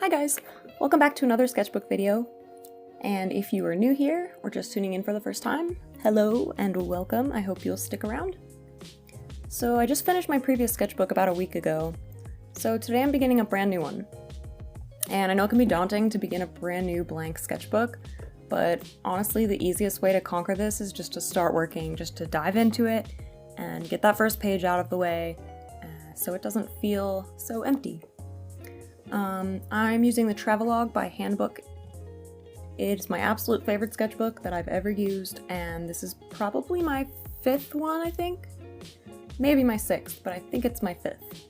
Hi guys, welcome back to another sketchbook video. And if you are new here or just tuning in for the first time, hello and welcome. I hope you'll stick around. So I just finished my previous sketchbook about a week ago. So today I'm beginning a brand new one. And I know it can be daunting to begin a brand new blank sketchbook, but honestly the easiest way to conquer this is just to start working, just to dive into it and get that first page out of the way so it doesn't feel so empty. I'm using the Travelogue by Handbook. It's my absolute favorite sketchbook that I've ever used, and this is probably my fifth one, I think. Maybe my sixth, but I think it's my fifth.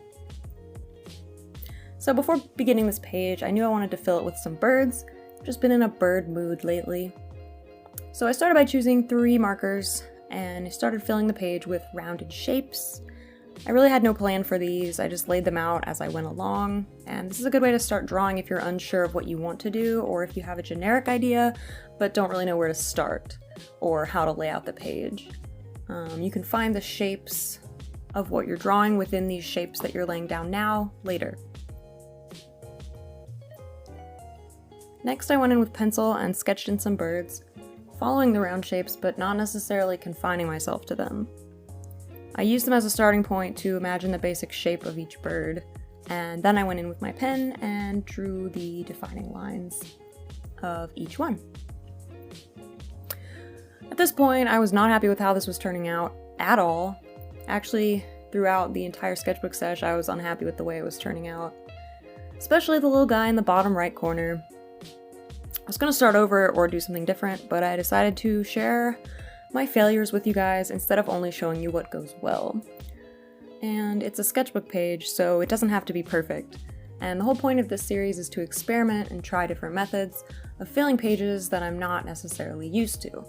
So before beginning this page, I knew I wanted to fill it with some birds. I've just been in a bird mood lately. So I started by choosing 3 markers, and I started filling the page with rounded shapes. I really had no plan for these, I just laid them out as I went along, and this is a good way to start drawing if you're unsure of what you want to do, or if you have a generic idea but don't really know where to start, or how to lay out the page. You can find the shapes of what you're drawing within these shapes that you're laying down now, later. Next I went in with pencil and sketched in some birds, following the round shapes but not necessarily confining myself to them. I used them as a starting point to imagine the basic shape of each bird, and then I went in with my pen and drew the defining lines of each one. At this point, I was not happy with how this was turning out at all. Actually, throughout the entire sketchbook sesh, I was unhappy with the way it was turning out, especially the little guy in the bottom right corner. I was going to start over or do something different, but I decided to share my failures with you guys instead of only showing you what goes well. And it's a sketchbook page, so it doesn't have to be perfect. And the whole point of this series is to experiment and try different methods of filling pages that I'm not necessarily used to.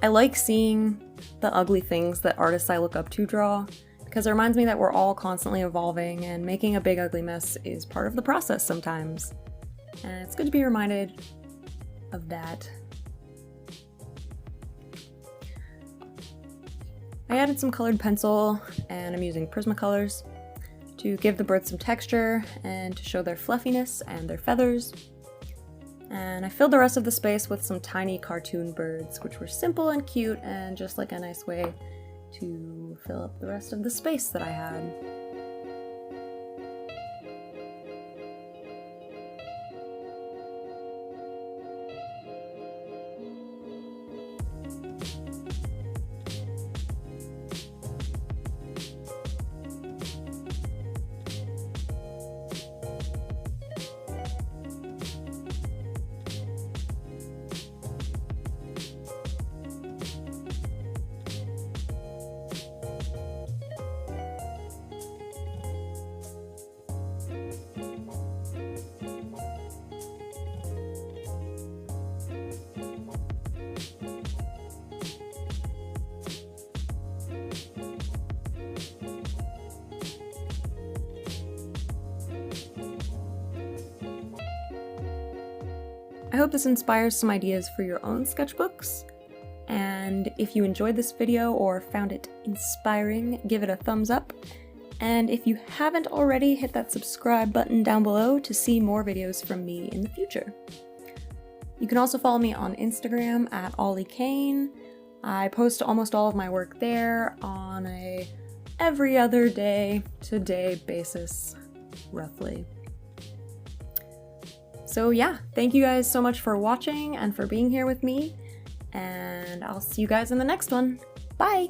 I like seeing the ugly things that artists I look up to draw, because it reminds me that we're all constantly evolving and making a big ugly mess is part of the process sometimes. And it's good to be reminded of that. I added some colored pencil, and I'm using Prismacolors to give the birds some texture and to show their fluffiness and their feathers. And I filled the rest of the space with some tiny cartoon birds, which were simple and cute and just like a nice way to fill up the rest of the space that I had. I hope this inspires some ideas for your own sketchbooks, and if you enjoyed this video or found it inspiring, give it a thumbs up, and if you haven't already, hit that subscribe button down below to see more videos from me in the future. You can also follow me on Instagram at OllieKane. I post almost all of my work there on a every other day to day basis, roughly. So yeah, thank you guys so much for watching and for being here with me, and I'll see you guys in the next one. Bye!